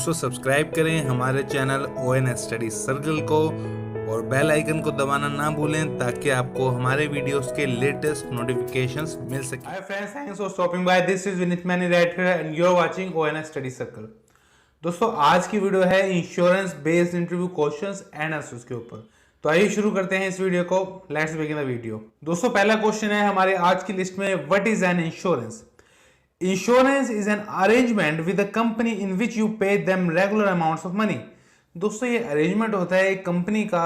दोस्तों सब्सक्राइब करें हमारे चैनल ONS स्टडी सर्कल को और बेल आइकन को दबाना ना भूलें ताकि आपको हमारे वीडियोस के लेटेस्ट नोटिफिकेशंस मिल सके। Hi friends, thanks for stopping by. This is Vinit Mani right here and you're watching ONS study circle. दोस्तों आज की वीडियो है insurance based interview questions and answers के ऊपर। तो आइए शुरू करते हैं इस वीडियो को। Let's begin the video. दोस्तों पहला क्वेश्चन है हमारे आज की लिस्ट में, what is an insurance? Insurance is an arrangement with a company in which you pay them regular amounts of money. दोस्तों ये अरेंजमेंट होता है एक कंपनी का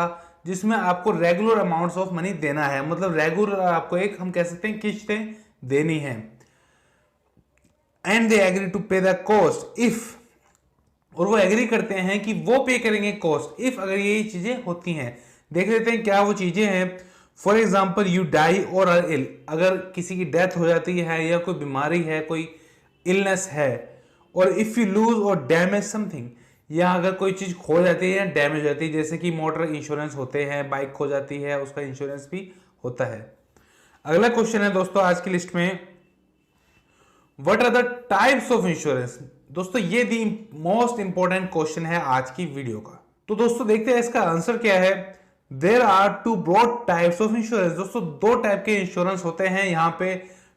जिसमें आपको रेगुलर अमाउंट्स ऑफ मनी देना है, मतलब रेगुलर आपको एक हम कह सकते हैं किस्तें देनी है। एंड दे एग्री टू पे द कॉस्ट इफ, और वो एग्री करते हैं कि वो पे करेंगे कॉस्ट इफ अगर ये चीजें होती हैं। देख लेते हैं क्या वो चीजें हैं। फॉर एग्जाम्पल यू डाई और आर इल, अगर किसी की डेथ हो जाती है या कोई बीमारी है, कोई इलनेस है। और इफ यू लूज और डैमेज समथिंग, या अगर कोई चीज खो जाती है या डैमेज हो जाती है, जैसे कि मोटर इंश्योरेंस होते हैं, बाइक खो जाती है उसका इंश्योरेंस भी होता है। अगला क्वेश्चन है दोस्तों आज की लिस्ट में, what are the types of insurance? दोस्तों ये दी मोस्ट इंपॉर्टेंट क्वेश्चन है आज की वीडियो का। तो दोस्तों देखते हैं इसका आंसर क्या है। There are two broad types of insurance. दोस्तों दो टाइप के इंश्योरेंस होते हैं यहाँ पे।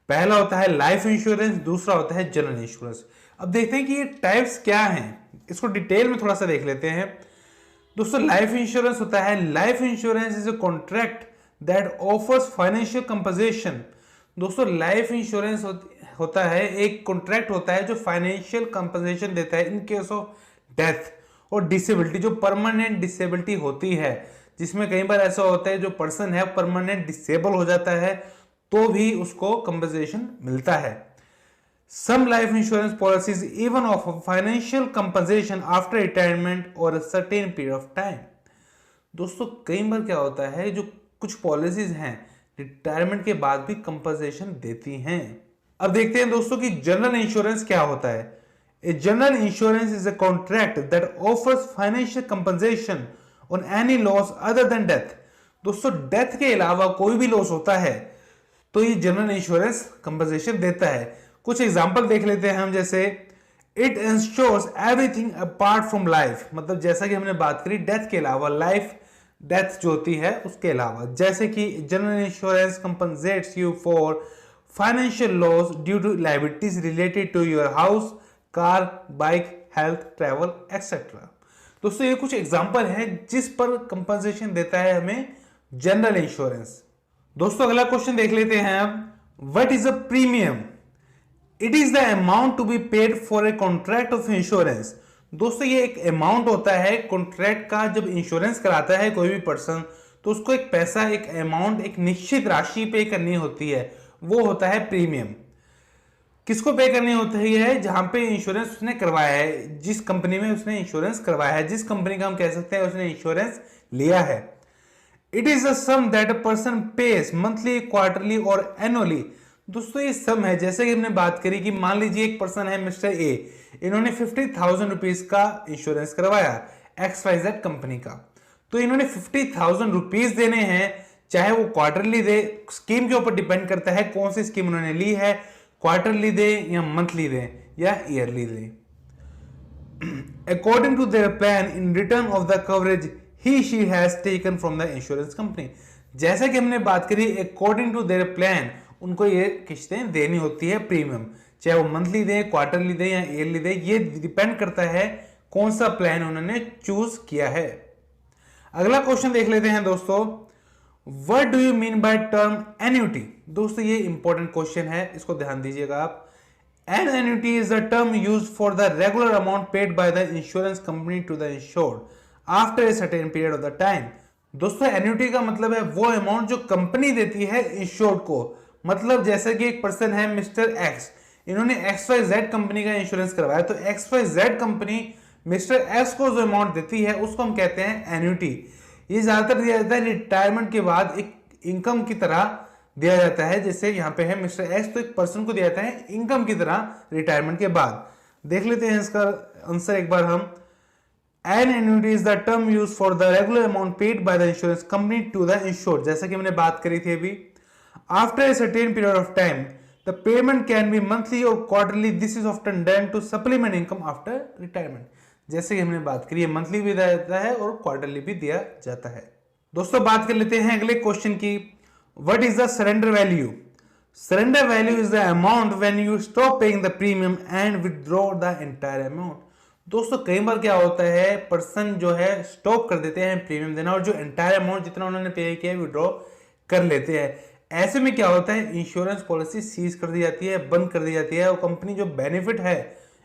पहला होता है लाइफ इंश्योरेंस, दूसरा होता है जनरल इंश्योरेंस। अब देखते हैं कि ये टाइप्स क्या हैं, इसको डिटेल में थोड़ा सा देख लेते हैं। दोस्तों लाइफ इंश्योरेंस होता है, life insurance is a contract that offers financial compensation. दोस्तों लाइफ इंश्योरेंस होता है एक कॉन्ट्रैक्ट होता है जो फाइनेंशियल कंपनसेशन देता है इन केस ऑफ डेथ और डिसेबिलिटी, जो परमानेंट डिसेबिलिटी होती है, जिसमें कई बार ऐसा होता है जो पर्सन है परमानेंट डिसेबल हो जाता है तो भी उसको कंपनसेशन मिलता है। Some life insurance policies even offer financial compensation after retirement और a certain period of time. दोस्तों कई बार क्या होता है जो कुछ पॉलिसीज हैं रिटायरमेंट के बाद भी कंपनसेशन देती हैं। अब देखते हैं दोस्तों कि जनरल इंश्योरेंस क्या होता है। A general insurance is a contract that offers financial compensation on any loss other than death. दोस्तों डेथ के अलावा कोई भी लॉस होता है तो ये जनरल इंश्योरेंस कंपनसेशन देता है। कुछ एग्जांपल देख लेते हैं हम, जैसे it insures everything apart from life, मतलब जैसा कि हमने बात करी डेथ के अलावा, लाइफ डेथ जो होती है उसके अलावा, जैसे कि general insurance compensates you for financial loss due to liabilities related to your house, car, bike, health, travel etcetera. दोस्तों ये कुछ एग्जांपल हैं जिस पर कंपनसेशन देता है हमें जनरल इंश्योरेंस। दोस्तों अगला क्वेश्चन देख लेते हैं हम, what is a premium? It is the amount to be paid for a contract of insurance. दोस्तों ये एक अमाउंट होता है कॉन्ट्रैक्ट का, जब इंश्योरेंस कराता है कोई भी पर्सन तो उसको एक पैसा, एक अमाउंट, एक निश्चित राशि पे करनी होती है, वो होता है प्रीमियम। किसको पे करनी होती है? जहां पे इंश्योरेंस उसने करवाया है, जिस कंपनी में उसने इंश्योरेंस करवाया है, जिस कंपनी का हम कह सकते हैं उसने इंश्योरेंस लिया है। It is a sum that a person pays monthly, quarterly और एनुअली। दोस्तों ये सम है, जैसे कि हमने बात करी कि मान लीजिए एक पर्सन है मिस्टर ए, इन्होंने 50,000 रुपीज का इंश्योरेंस करवाया XYZ कंपनी का, तो इन्होंने 50,000 रुपीज देने हैं, चाहे वो क्वार्टरली दे, स्कीम के ऊपर डिपेंड करता है कौन सी स्कीम उन्होंने ली है, क्वार्टरली दे या मंथली दे या ईयरली दे। According to their plan in return of the coverage he she has taken from the insurance company. जैसा कि हमने बात करी अकॉर्डिंग टू देयर प्लान, उनको ये किस्तें देनी होती है प्रीमियम, चाहे वो मंथली दे, क्वार्टरली दे या ईयरली दे, ये डिपेंड करता है कौन सा प्लान उन्होंने चूज किया है। अगला क्वेश्चन देख लेते हैं दोस्तों, what do you mean by term annuity? दोस्तों ये इंपॉर्टेंट क्वेश्चन है, इसको ध्यान दीजिएगा आप। An annuity is the term used for the regular amount paid by the insurance company to the insured after a certain period of the time. दोस्तों annuity का मतलब है वो अमाउंट जो कंपनी देती है इंश्योर्ड को। मतलब जैसे कि एक पर्सन है मिस्टर एक्स, इन्होंने XYZ कंपनी का इंश्योरेंस करवाया, तो XYZ कंपनी मिस्टर एक्स को जो अमाउंट देती है उसको हम कहते हैं एन्युटी। ये ज्यादातर दिया जाता है रिटायरमेंट के बाद, एक इनकम की तरह दिया जाता है। जैसे यहाँ पे है मिस्टर एक्स, तो एक पर्सन को दिया जाता है इनकम की तरह रिटायरमेंट के बाद। देख लेते हैं इसका आंसर एक बार हम। An annuity is the term used for the regular amount paid by the insurance company to the insured, जैसा कि हमने बात करी थी अभी। After a certain period of time, the payment can be monthly or quarterly. This is often done to supplement income after retirement. जैसे कि हमने बात करी है मंथली भी दिया जाता है और क्वार्टरली भी दिया जाता है। दोस्तों बात कर लेते हैं अगले क्वेश्चन की, what is the surrender value? Surrender value is the amount when you stop paying the premium and withdraw the entire amount. दोस्तों कई बार क्या होता है, पर्सन जो है स्टॉप कर देते हैं प्रीमियम देना और जो एंटायर अमाउंट जितना उन्होंने पे किया है विड्रॉ कर लेते हैं। ऐसे में क्या होता है, इंश्योरेंस पॉलिसी सीज कर दी जाती है, बंद कर दी जाती है और कंपनी जो बेनिफिट है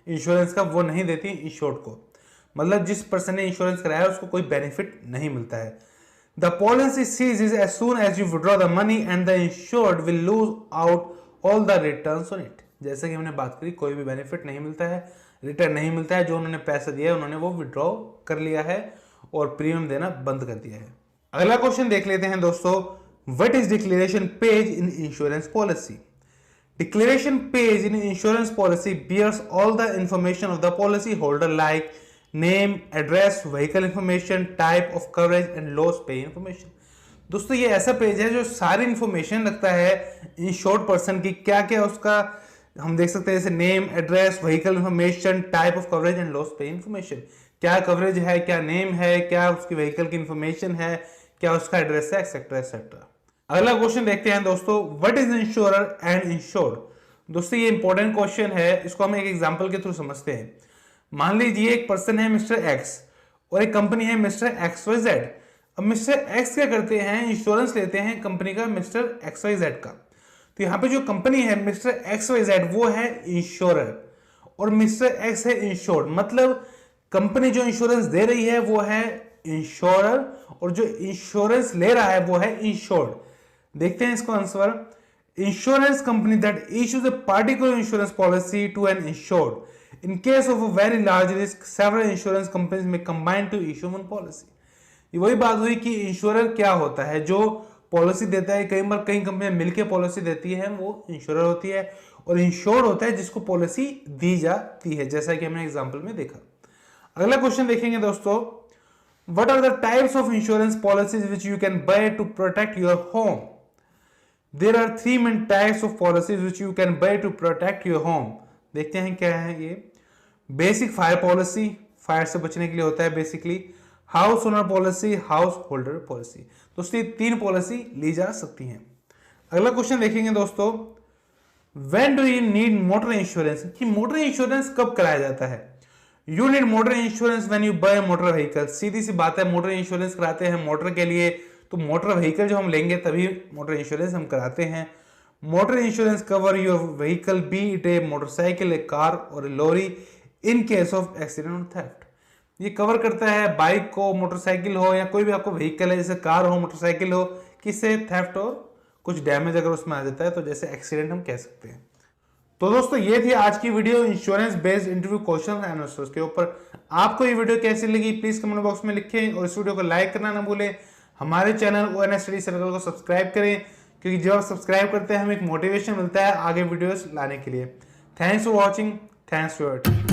इंश्योरेंस का वो नहीं देती इंश्योर्ड को। मतलब जिस पर्सन ने इंश्योरेंस कराया उसको कोई बेनिफिट नहीं मिलता है। The policy ceases as soon as you withdraw the money and the insured will lose out all the returns on it. जैसे कि हमने बात करी, कोई भी बेनिफिट नहीं मिलता है, रिटर्न नहीं मिलता है, जो उन्होंने पैसा दिया है उन्होंने वो विड्रॉ कर लिया है और प्रीमियम देना बंद कर दिया है। अगला क्वेश्चन देख लेते हैं दोस्तों, what is declaration page in insurance policy? Declaration page in insurance policy bears all the information of the policy holder like name, address, vehicle information, type of coverage and loss pay information। दोस्तों ये ऐसा page है जो सारी information रखता है insured person की, क्या क्या उसका हम देख सकते हैं, जैसे name, address, vehicle information, type of coverage and loss पे इंफॉर्मेशन। क्या कवरेज है, क्या नेम है, क्या उसकी व्हीकल की इंफॉर्मेशन है, क्या उसका एड्रेस है, एक्सेट्रा एक्सेट्रा। अगला क्वेश्चन देखते हैं दोस्तों, what is insurer and insured? दोस्तों ये इंपॉर्टेंट क्वेश्चन है, इसको हम एक एग्जांपल के थ्रू समझते हैं। मान लीजिए एक पर्सन है मिस्टर एक्स और एक कंपनी है मिस्टर एक्स वाई जेड। अब मिस्टर एक्स क्या करते हैं, इंश्योरेंस लेते हैं कंपनी का मिस्टर एक्स वाई जेड का। तो यहाँ पे जो कंपनी है मिस्टर एक्स वाई जेड वो है इंश्योरर और मिस्टर एक्स है इंश्योर्ड। मतलब कंपनी जो इंश्योरेंस दे रही है वो है इंश्योरर और जो इंश्योरेंस ले रहा है वो है इंश्योर्ड। देखते हैं इसको answer. Insurance company that issues a particular insurance policy to an insured in case of a very large risk several insurance companies में combine to issue one policy. ये वही बात हुई कि इंश्योरर क्या होता है, जो पॉलिसी देता है। कई बार कई कंपनियां मिलकर पॉलिसी देती है, वो इंश्योरर होती है और इंश्योर्ड होता है जिसको पॉलिसी दी जाती है, जैसा कि हमने एग्जांपल में देखा। अगला क्वेश्चन देखेंगे दोस्तों, what are the types of insurance policies which you can buy to protect your home? There are three main types of policies which you can buy to protect your home। देखते हैं क्या है ये। Basic fire policy, fire से बचने के लिए होता है basically. House owner policy, house holder policy. दोस्तों ये तीन पॉलिसी ली जा सकती हैं। अगला क्वेश्चन देखेंगे दोस्तों, when do you need motor insurance? कि मोटर इंश्योरेंस कब कराया जाता है? You need motor insurance when you buy motor vehicle. सीधी सी बात है, मोटर इंश्योरेंस कराते हैं मोटर के लिए, तो मोटर व्हीकल जो हम लेंगे तभी मोटर इंश्योरेंस हम कराते हैं। Motor insurance cover your vehicle be it a motorcycle, a car और a lorry in case of accident और थेफ्ट। ये कवर करता है बाइक को, मोटरसाइकिल हो या कोई भी आपको व्हीकल है, जैसे कार हो, मोटरसाइकिल हो, किससे थेफ्ट और कुछ डैमेज अगर उसमें आ जाता है तो जैसे एक्सीडेंट हम कह सकते हैं। तो दोस्तों ये थी आज की video insurance based interview question and answers के ऊपर। आपको ये वीडियो कैसी लगी प्लीज कमेंट बॉक्स में लिखें और इस वीडियो को लाइक करना ना भूलें। हमारे चैनल ONS स्टडी सर्कल को सब्सक्राइब करें, क्योंकि जब आप सब्सक्राइब करते हैं हमें एक मोटिवेशन मिलता है आगे वीडियोस लाने के लिए। Thanks for watching, thanks for your time.